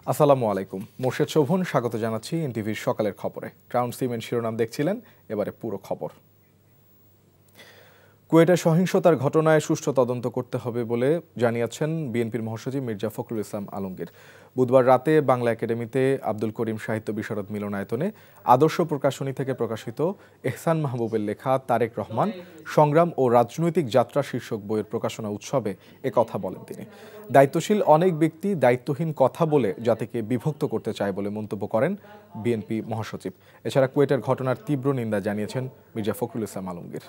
আসসালামু আলাইকুম। মোর্শেদ শোভন স্বাগত জানাচ্ছি এনটিভির সকালের খবরে। ক্রাউন সিমেন্ট শিরোনাম দেখছিলেন, এবারে পুরো খবর। কুয়েটে সহিংসতার ঘটনায় সুষ্ঠু তদন্ত করতে হবে বলে জানিয়েছেন বিএনপির মহাসচিব মির্জা ফখরুল ইসলাম আলমগীর। বুধবার রাতে বাংলা একাডেমিতে আব্দুল করিম সাহিত্য বিশারদ মিলনায়তনে আদর্শ প্রকাশনী থেকে প্রকাশিত এহসান মাহবুবের লেখা তারেক রহমান সংগ্রাম ও রাজনৈতিক যাত্রা শীর্ষক বইয়ের প্রকাশনা উৎসবে কথা বলেন তিনি। দায়িত্বশীল অনেক ব্যক্তি দায়িত্বহীন কথা বলে জাতিকে বিভক্ত করতে চায় বলে মন্তব্য করেন বিএনপি মহাসচিব। এছাড়া কুয়েটের ঘটনার তীব্র নিন্দা জানিয়েছেন মির্জা ফখরুল ইসলাম আলমগীর।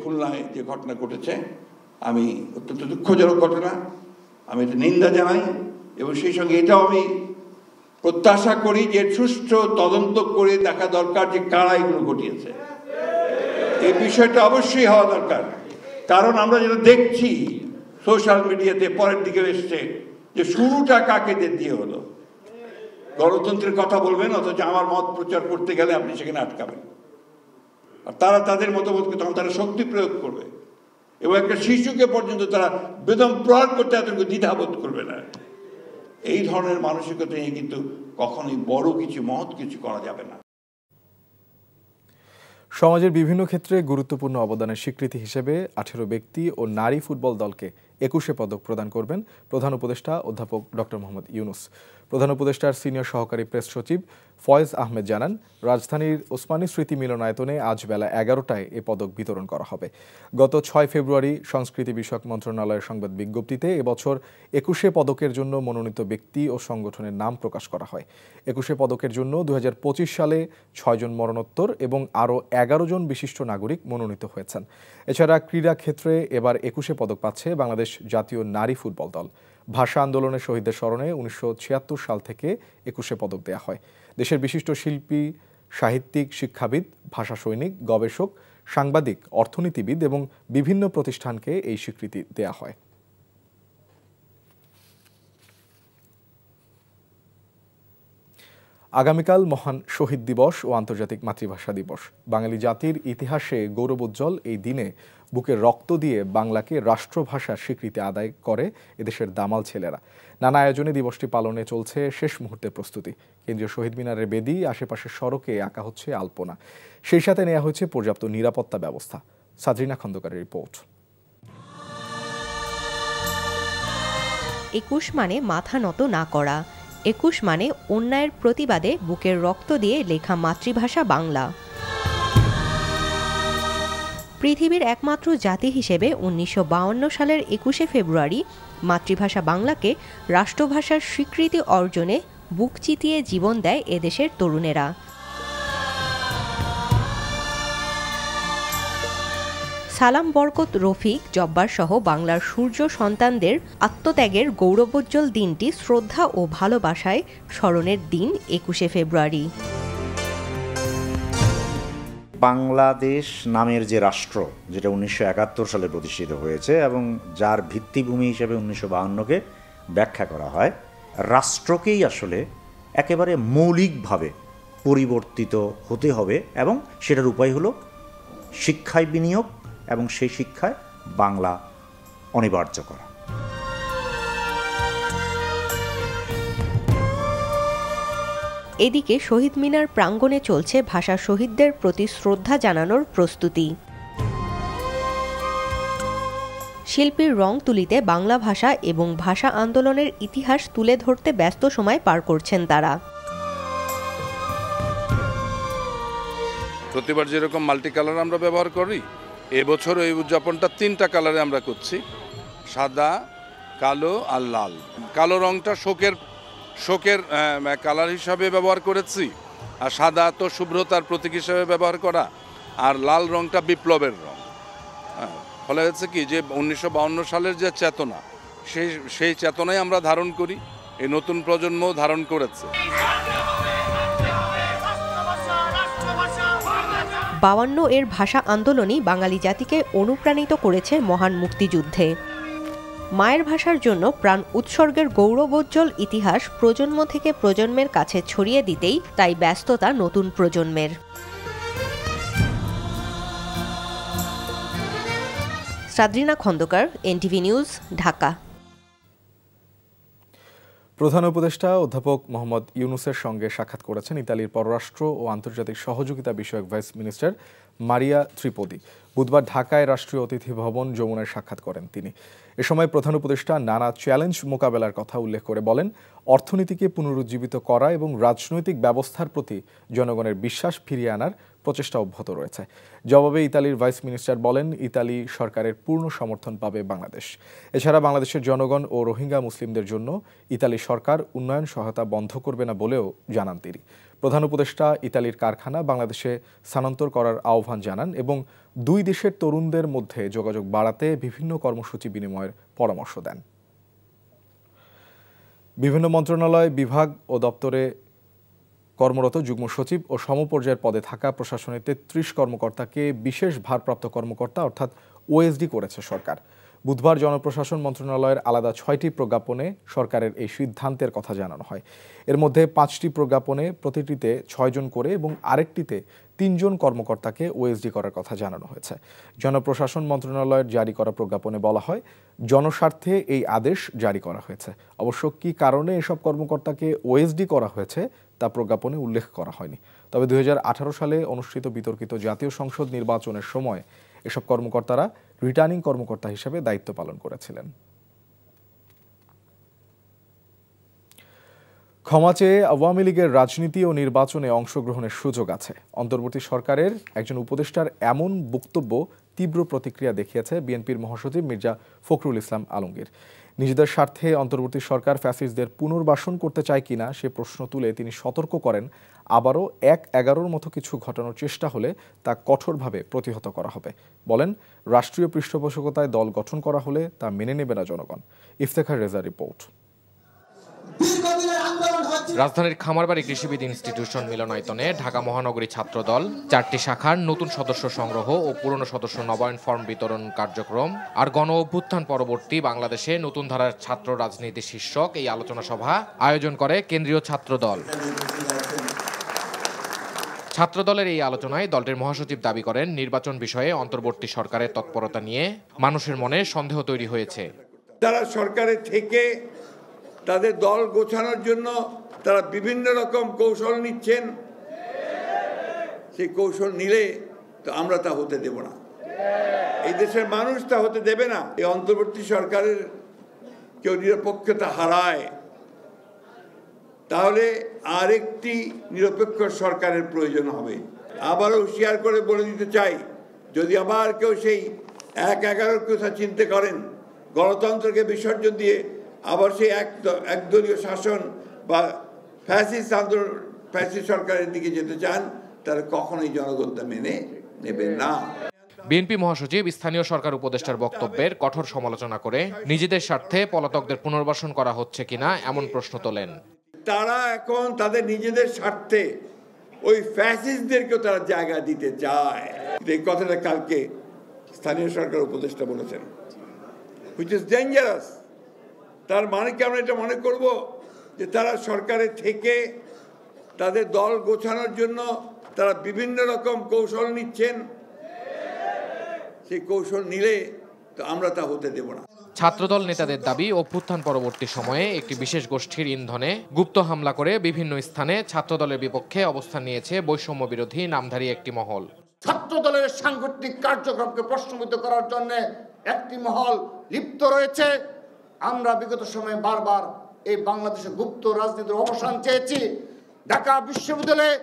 খুলনায় যে ঘটনা ঘটেছে আমি অত্যন্ত দুঃখজনক ঘটনা, আমি এটা নিন্দা জানাই এবং সেই সঙ্গে এটাও আমি প্রত্যাশা করি যে সুষ্ঠু তদন্ত করে দেখা দরকার যে কারা এগুলো ঘটিয়েছে। এই বিষয়টা অবশ্যই হওয়া দরকার, কারণ আমরা যেটা দেখছি সোশ্যাল মিডিয়াতে পরের দিকে এসছে যে শুরুটা কাকে দিয়ে হলো। গণতন্ত্রের কথা বলবেন অথচ আমার মত প্রচার করতে গেলে আপনি সেখানে আটকাবেন, আর তারা তাদের মতামতকে তখন তারা শক্তি প্রয়োগ করবে এবং একটা শিশুকে পর্যন্ত তারা বেদম প্রহার করতে এতটুকু দ্বিধাবোধ করবে না। এই ধরনের মানসিকতা নিয়ে কিন্তু কখনোই বড় কিছু মহৎ কিছু করা যাবে না। সমাজের বিভিন্ন ক্ষেত্রে গুরুত্বপূর্ণ অবদানের স্বীকৃতি হিসেবে 18 ব্যক্তি ও নারী ফুটবল দলকে 21 পদক প্রদান করবেন প্রধান উপদেষ্টা অধ্যাপক ডক্টর মোহাম্মদ ইউনুস। প্রধান উপদেষ্টার সিনিয়র সহকারী প্রেস সচিব ফয়েজ আহমেদ জানান, রাজধানীর ওসমানী স্মৃতি মিলনায়তনে আজ বেলা 11টায় এ পদক বিতরণ করা হবে। গত 6 ফেব্রুয়ারি সংস্কৃতি বিষয়ক মন্ত্রণালয়ের সংবাদ বিজ্ঞপ্তিতে এবছর 21 পদকের জন্য মনোনীত ব্যক্তি ও সংগঠনের নাম প্রকাশ করা হয়। 21 পদকের জন্য 2025 সালে 6 জন মরণোত্তর এবং আরও 11 জন বিশিষ্ট নাগরিক মনোনীত হয়েছেন। এছাড়া ক্রীড়া ক্ষেত্রে এবার 21 পদক পাচ্ছে বাংলাদেশ জাতীয় নারী ফুটবল দল। ভাষা আন্দোলনের শহীদদের স্মরণে 1976 সাল থেকে 21 পদক দেয়া হয়। দেশের বিশিষ্ট শিল্পী, সাহিত্যিক, শিক্ষাবিদ, ভাষা সৈনিক, গবেষক, সাংবাদিক, অর্থনীতিবিদ এবং বিভিন্ন প্রতিষ্ঠানকে এই স্বীকৃতি দেয়া হয়। আগামীকাল মহান শহীদ দিবস ও আন্তর্জাতিক মাতৃভাষা দিবস। বাঙালি জাতির ইতিহাসে গৌরবোজ্জ্বল এই দিনে বুকের রক্ত দিয়ে বাংলাকে রাষ্ট্রভাষার স্বীকৃতি আদায় করে এদেশের দামাল ছেলেরা। নানা আয়োজনে দিবসটি পালনে চলছে শেষ মুহূর্তের প্রস্তুতি। কেন্দ্রীয় শহীদ মিনারের বেদি, আশেপাশের সড়কে আঁকা হচ্ছে আলপনা। সেই সাথে নেওয়া হয়েছে পর্যাপ্ত নিরাপত্তা ব্যবস্থা। সাদরিনা খন্দকারের রিপোর্ট। 21 মানে মাথা নত না করা, 21 মানে অন্যায়ের প্রতিবাদে বুকের রক্ত দিয়ে লেখা মাতৃভাষা বাংলা। পৃথিবীর একমাত্র জাতি হিসেবে 1952 সালের 21 ফেব্রুয়ারি মাতৃভাষা বাংলাকে রাষ্ট্রভাষার স্বীকৃতি অর্জনে বুক চিতিয়ে জীবন দেয় এদেশের তরুণেরা। সালাম, বরকত, রফিক, জব্বার সহ বাংলার সূর্য সন্তানদের আত্মত্যাগের গৌরবোজ্জ্বল দিনটি শ্রদ্ধা ও ভালোবাসায় স্মরণের দিন 21 ফেব্রুয়ারি। বাংলাদেশ নামের যে রাষ্ট্র, যেটা 1971 সালে প্রতিষ্ঠিত হয়েছে এবং যার ভিত্তিভূমি হিসেবে 1952কে ব্যাখ্যা করা হয়, রাষ্ট্রকেই আসলে একেবারে মৌলিকভাবে পরিবর্তিত হতে হবে এবং সেটার উপায় হলো শিক্ষায় বিনিয়োগ এবং সেই শিক্ষায় বাংলা অনিবার্য করা। এদিকে শহীদ মিনার প্রাঙ্গণে চলছে ভাষা শহীদদের প্রতি শ্রদ্ধা জানানোর প্রস্তুতি। শিল্পীর রং তুলিতে বাংলা ভাষা এবং ভাষা আন্দোলনের ইতিহাস তুলে ধরতে ব্যস্ত সময় পার করছেন তারা। প্রতিবার যেরকম মাল্টি কালার আমরা ব্যবহার করি, এবছর এই উদযাপনটা 3টা কালারে আমরা করছি, সাদা, কালো আর লাল। কালো রংটা শোকের কালার হিসাবে ব্যবহার করেছি, আর সাদা তো শুভ্রতার প্রতীক হিসাবে ব্যবহার করা, আর লাল রংটা বিপ্লবের রং। ফলে হচ্ছে কি যে 1952 সালের যে চেতনা, সেই চেতনাই আমরা ধারণ করি, এই নতুন প্রজন্ম ধারণ করেছে। 52 এর ভাষা আন্দোলনই বাঙালি জাতিকে অনুপ্রাণিত করেছে মহান মুক্তিযুদ্ধে। মায়ের ভাষার জন্য প্রাণ উৎসর্গের গৌরবোজ্জ্বল ইতিহাস প্রজন্ম থেকে প্রজন্মের কাছে ছড়িয়ে দিতেই তাই ব্যস্ততা নতুন প্রজন্মের। সাদরিনা খন্দকার, এনটিভি নিউজ, ঢাকা। প্রধান উপদেষ্টা অধ্যাপক মোহাম্মদ ইউনুসের সঙ্গে সাক্ষাৎ করেছেন ইতালির পররাষ্ট্র ও আন্তর্জাতিক সহযোগিতা বিষয়ক ভাইস মিনিস্টার মারিয়া ত্রিপোদি। বুধবার ঢাকায় রাষ্ট্রীয় অতিথি ভবন যমুনায় সাক্ষাৎ করেন তিনি। এ সময় প্রধান উপদেষ্টা নানা চ্যালেঞ্জ মোকাবেলার কথা উল্লেখ করে বলেন, অর্থনীতিকে পুনরুজ্জীবিত করা এবং রাজনৈতিক ব্যবস্থার প্রতি জনগণের বিশ্বাস ফিরিয়ে আনার প্রচেষ্টা অব্যাহত রয়েছে। জবাবে ইতালির ভাইস মিনিস্টার বলেন, ইতালি সরকারের পূর্ণ সমর্থন পাবে বাংলাদেশ। এছাড়া বাংলাদেশের জনগণ ও রোহিঙ্গা মুসলিমদের জন্য ইতালি সরকার উন্নয়ন সহায়তা বন্ধ করবে না বলেও জানান তিনি। প্রধান উপদেষ্টা ইতালির কারখানা বাংলাদেশে স্থানান্তর করার আহ্বান জানান এবং দুই দেশের তরুণদের মধ্যে যোগাযোগ বাড়াতে বিভিন্ন কর্মসূচি বিনিময়ের পরামর্শ দেন। বিভিন্ন মন্ত্রণালয়, বিভাগ ও দপ্তরে কর্মরত যুগ্ম সচিব ও সমপর্যায়ের পদে থাকা প্রশাসনের ৩৩ কর্মকর্তাকে বিশেষ ভারপ্রাপ্ত কর্মকর্তা অর্থাৎ ওএসডি করেছে সরকার। বুধবার জনপ্রশাসন মন্ত্রণালয়ের আলাদা ৬টি প্রজ্ঞাপনে সরকারের এই সিদ্ধান্তের কথা জানানো হয়। এর মধ্যে ৫টি প্রজ্ঞাপনে প্রতিটিতে ৬ জন করে এবং আরেকটিতে ৩ জন কর্মকর্তাকে ওএসডি করার কথা জানানো হয়েছে। জনপ্রশাসন মন্ত্রণালয়ের জারি করা প্রজ্ঞাপনে বলা হয়, জনস্বার্থে এই আদেশ জারি করা হয়েছে। অবশ্য কী কারণে এসব কর্মকর্তাকে ওএসডি করা হয়েছে তা প্রজ্ঞাপনে উল্লেখ করা হয়নি। তবে ২০১৮ সালে অনুষ্ঠিত বিতর্কিত জাতীয় সংসদ নির্বাচনের সময় এসব কর্মকর্তারা রিটার্নিং কর্মকর্তা হিসেবে দায়িত্ব পালন করেছিলেন। ক্ষমা চেয়ে আওয়ামী লীগের রাজনীতি ও নির্বাচনে অংশগ্রহণের সুযোগ আছে। অন্তর্বর্তী সরকারের একজন উপদেষ্টার এমন বক্তব্য তীব্র প্রতিক্রিয়া দেখিয়েছে বিএনপির মহাসচিব মির্জা ফখরুল ইসলাম আলমগীর। নিজেদের স্বার্থে অন্তর্বর্তী সরকার ফ্যাসিস্টদের পুনর্বাসন করতে চায় কিনা সে প্রশ্ন তুলে তিনি সতর্ক করেন, আবারও ১/১১ মতো কিছু ঘটানোর চেষ্টা হলে তা কঠোরভাবে প্রতিহত করা হবে। বলেন, রাষ্ট্রীয় পৃষ্ঠপোষকতায় দল গঠন করা হলে তা মেনে নেবে না জনগণ। ইফতেখার রেজা রিপোর্ট। রাজধানীর খামারবাড়ি কৃষিবিদ ইনস্টিটিউশন মিলনায়তনে ঢাকা মহানগরী ছাত্রদল 4টি শাখার নতুন সদস্য সংগ্রহ ও পুরনো সদস্য নবায়ন ফর্ম বিতরণ কার্যক্রম আর গণ অভ্যুত্থান পরবর্তী বাংলাদেশে নতুন ধারার ছাত্র রাজনীতি শীর্ষক এই আলোচনা সভা আয়োজন করে কেন্দ্রীয় ছাত্রদল। ছাত্রদলের এই আলোচনায় দলটির মহাসচিব দাবি করেন, নির্বাচন বিষয়ে অন্তর্বর্তী সরকারের তৎপরতা নিয়ে মানুষের মনে সন্দেহ তৈরি হয়েছে। তারা সরকারে থেকে তাদের দল গোছানোর জন্য তারা বিভিন্ন রকম কৌশল নিচ্ছেন। সেই কৌশল নিলে তো আমরা তা হতে দেব না, এই দেশের মানুষ তা হতে দেবে না। এই অন্তর্বর্তী সরকারের কেউ নিরপেক্ষতা হারায়, তাহলে আরেকটি নিরপেক্ষ সরকারের প্রয়োজন হবে। আবারও হুঁশিয়ার করে বলে দিতে চাই, যদি আবার কেউ সেই ১/১১ কথা চিন্তা করেন, গণতন্ত্রকে বিসর্জন দিয়ে আবার সেই একদলীয় শাসন বা ফ্যাসিস্ট সরকারের দিকে যেতে চান, তারা কখনোই জনগণ তা মেনে নেবেন না। বিএনপি মহাসচিব স্থানীয় সরকার উপদেষ্টার বক্তব্যের কঠোর সমালোচনা করে নিজেদের স্বার্থে পলাতকদের পুনর্বাসন করা হচ্ছে কিনা এমন প্রশ্ন তোলেন। তারা এখন তাদের নিজেদের স্বার্থে ওই ফ্যাসিস্টদেরকেও তারা জায়গা দিতে চায়। এই কথাটা কালকে স্থানীয় সরকার উপদেষ্টা বলেছেন, হুইচ ইজ ডেঞ্জারাস। তার মানে কি আমরা এটা মনে করব যে তারা সরকারে থেকে তাদের দল গোছানোর জন্য তারা বিভিন্ন রকম কৌশল নিচ্ছেন? সেই কৌশল নিলে তো আমরা তা হতে দেব না। ছাত্রদল নেতাদের দাবি, অভ্যুত্থান পরবর্তী সময়ে একটি বিশেষ গোষ্ঠীর ইন্ধনে গুপ্ত হামলা করে বিভিন্ন স্থানে ছাত্রদলের বিপক্ষে অবস্থান নিয়েছে বৈষম্য বিরোধী নামধারী একটি মহল। ছাত্রদলের সাংগঠনিক কার্যক্রমকে প্রশ্নবিদ্ধ করার জন্য একটি মহল লিপ্ত রয়েছে। আমরা বিগত সময়ে বারবার এই বাংলাদেশের গুপ্ত রাজনীতির অবসান চেয়েছি। ঢাকা বিশ্ববিদ্যালয়ে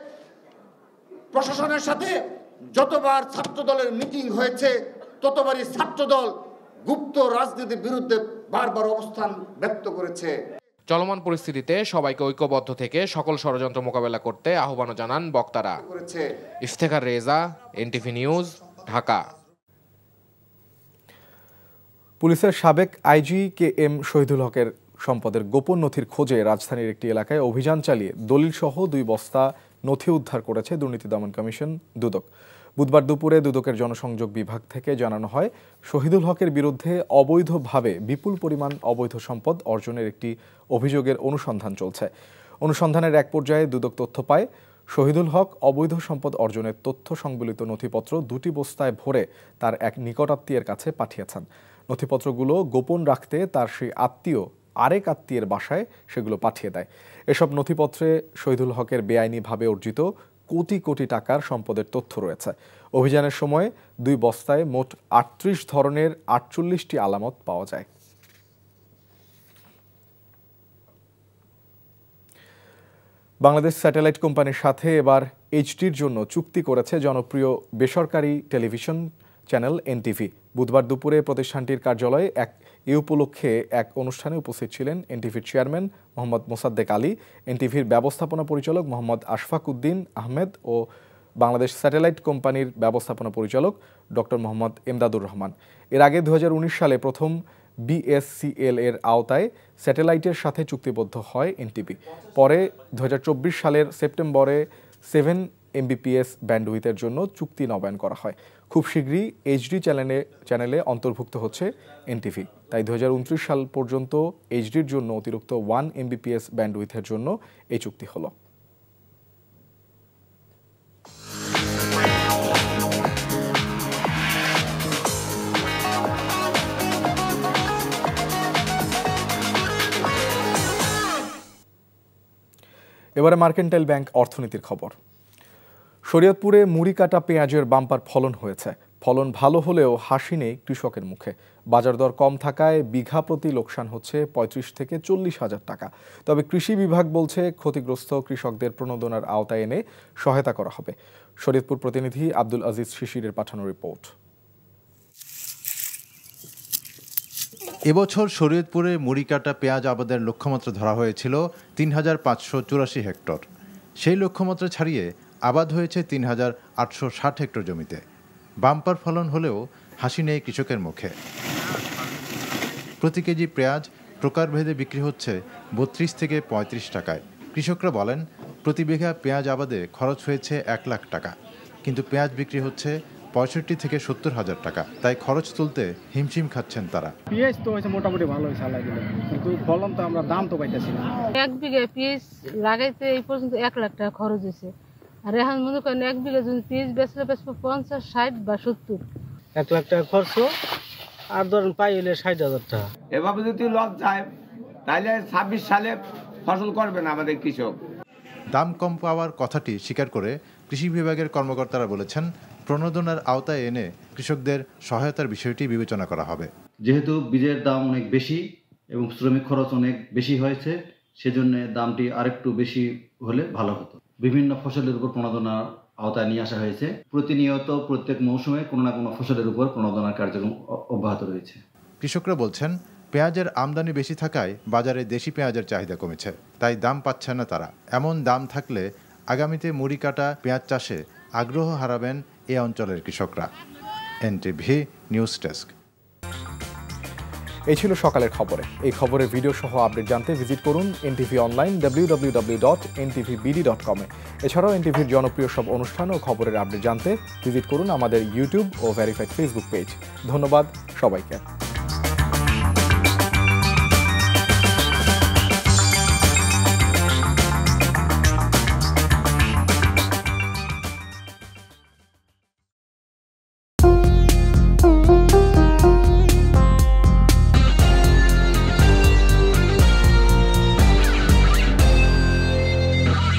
প্রশাসনের সাথে যতবার ছাত্রদলের মিটিং হয়েছে, ততবারই ছাত্রদল গুপ্ত রাজনীতির বিরুদ্ধে বারবার অবস্থান ব্যক্ত করেছে। চলমান পরিস্থিতিতে সবাইকে ঐক্যবদ্ধ থেকে সকল ষড়যন্ত্র মোকাবেলা করতে আহ্বানও জানান বক্তারা। Iftekhar Reza, NTV news, Dhaka. পুলিশের সাবেক আইজি KM শহীদুল হকের সম্পদের গোপন নথির খোঁজে রাজধানীর একটি এলাকায় অভিযান চালিয়ে দলিলসহ 2 বস্তা নথি উদ্ধার করেছে দুর্নীতি দমন কমিশন দুদক। বুধবার দুপুরে দুদকের জনসংযোগ বিভাগ থেকে জানানো হয়, শহীদুল হকের বিরুদ্ধে অবৈধভাবে বিপুল পরিমাণ অবৈধ সম্পদ অর্জনের একটি অভিযোগের অনুসন্ধান চলছে। অনুসন্ধানের এক পর্যায়ে দুদক তথ্য পায়, শহীদুল হক অবৈধ সম্পদ অর্জনের তথ্য সংবলিত নথিপত্র 2টি বস্তায় ভরে তার এক নিকটাত্মীয়ের কাছে পাঠিয়েছেন। নথিপত্রগুলো গোপন রাখতে তার সেই আত্মীয় আরেক আত্মীয়ের বাসায় সেগুলো পাঠিয়ে দেয়। এসব নথিপত্রে শহীদুল হকের বেআইনিভাবে অর্জিত কোটি কোটি টাকার সম্পদের তথ্য রয়েছে। অভিযানের সময় 2 বস্তায় মোট 38 ধরনের 48টি আলামত পাওয়া যায়। বাংলাদেশ স্যাটেলাইট কোম্পানির সাথে এবার এইচডির জন্য চুক্তি করেছে জনপ্রিয় বেসরকারি টেলিভিশন চ্যানেল এনটিভি। বুধবার দুপুরে প্রতিষ্ঠানটির কার্যালয়ে এ উপলক্ষে এক অনুষ্ঠানে উপস্থিত ছিলেন এনটিভির চেয়ারম্যান মোহাম্মদ মোসাদ্দেক আলী, এনটিভির ব্যবস্থাপনা পরিচালক মোহাম্মদ আশফাক উদ্দিন আহমেদ ও বাংলাদেশ স্যাটেলাইট কোম্পানির ব্যবস্থাপনা পরিচালক ডক্টর মোহাম্মদ এমদাদুর রহমান। এর আগে 2019 সালে প্রথম বিএসসিএল এর আওতায় স্যাটেলাইটের সাথে চুক্তিবদ্ধ হয় এনটিভি। পরে 2024 সালের সেপ্টেম্বরে 7 Mbps ব্যান্ডউইথের জন্য চুক্তি নবায়ন করা হয়। খুব শীঘ্রই এইচডি চ্যানেলে অন্তর্ভুক্ত হচ্ছে এনটিভি। তাই 2029 সাল পর্যন্ত এইচডির জন্য অতিরিক্ত 1 Mbps ব্যান্ডউইথের জন্য এই চুক্তি হলো। এবারে মার্কেন্টাইল ব্যাংক অর্থনীতির খবর। শরীয়তপুরে মুড়ি কাটা পেঁয়াজের বাম্পার ফলন হয়েছে। ফলন ভালো হলেও হাসি নেই কৃষকের মুখে। বাজার দর কম থাকায় বিঘা প্রতি লোকসান হচ্ছে 35 থেকে 40 হাজার টাকা। তবে কৃষি বিভাগ বলছে ক্ষতিগ্রস্ত কৃষকদের প্রণোদনার আওতায় এনে সহায়তা করা হবে। শরীয়তপুর প্রতিনিধি আব্দুল আজিজ শিশিরের পাঠানো রিপোর্ট। এবছর শরীয়তপুরে মুড়ি কাটা পেঁয়াজ আবাদের লক্ষ্যমাত্রা ধরা হয়েছিল ৩,৫৮৪ হেক্টর। সেই লক্ষ্যমাত্রা ছাড়িয়ে আবাদ হয়েছে ৩,৮৬০ হেক্টর জমিতে। বাম্পার ফলন হলেও হাসি নেই কৃষকের মুখে। প্রতি কেজি পেঁয়াজ প্রকারভেদে বিক্রি হচ্ছে ৩২ থেকে ৩৫ টাকায়। কৃষকরা বলেন, প্রতি বিঘা পেঁয়াজ আবাদে খরচ হয়েছে 1 লাখ টাকা, কিন্তু পেঁয়াজ বিক্রি হচ্ছে 65 থেকে 70 হাজার টাকা। তাই খরচ তুলতে হিমশিম খাচ্ছেন তারা। পেঁয়াজ তো হয়েছে মোটামুটি ভালো হয়েছে আল্লাহ দিলে, কিন্তু ফলন তো আমরা দাম তো পাইতেছি না। 1 বিঘা পেঁয়াজ লাগাইতে এই পর্যন্ত 1 লাখ টাকা খরচ হয়েছে। আর এখন মনে করেন 1 বিঘা যদি পেঁয়াজ বেচলে 50, 60 বা 70। 1 লাখ টাকা খরচ আর ধরেন পাই হইলে 60,000 টাকা। এভাবে যদি লস যায় তাহলে 26 সালে ফসল করবে না আমাদের কৃষক। দাম কম পাওয়ার কথাটি স্বীকার করে কৃষি বিভাগের কর্মকর্তারা বলেছেন, প্রণোদনার আওতায় এনে কৃষকদের সহায়তার বিষয়টি বিবেচনা করা হবে। যেহেতু বীজের দাম অনেক বেশি এবং শ্রমিক খরচ অনেক বেশি হয়েছে, সেজন্য দামটি আরেকটু বেশি হলে ভালো হতো। বিভিন্ন ফসলের উপর প্রণোদনার আওতায় নিয়ে আসা হয়েছে। প্রতিনিয়ত প্রত্যেক মৌসুমে কোনো না কোনো ফসলের উপর প্রণোদনার কার্যক্রম অব্যাহত রয়েছে। কৃষকরা বলছেন, পেঁয়াজের আমদানি বেশি থাকায় বাজারে দেশি পেঁয়াজের চাহিদা কমেছে, তাই দাম পাচ্ছে না তারা। এমন দাম থাকলে আগামীতে মুড়ি কাটা পেঁয়াজ চাষে আগ্রহ হারাবেন এ অঞ্চলের কৃষকরা। NTV news desk. এই ছিল সকালের খবরে। এই খবরের ভিডিও সহ আপডেট জানতে ভিজিট করুন এনটিভি অনলাইন www.ntvbd.com এ। এছাড়াও এনটিভির জনপ্রিয় সব অনুষ্ঠান ও খবরের আপডেট জানতে ভিজিট করুন আমাদের ইউটিউব ও ভেরিফাইড ফেসবুক পেজ। ধন্যবাদ সবাইকে।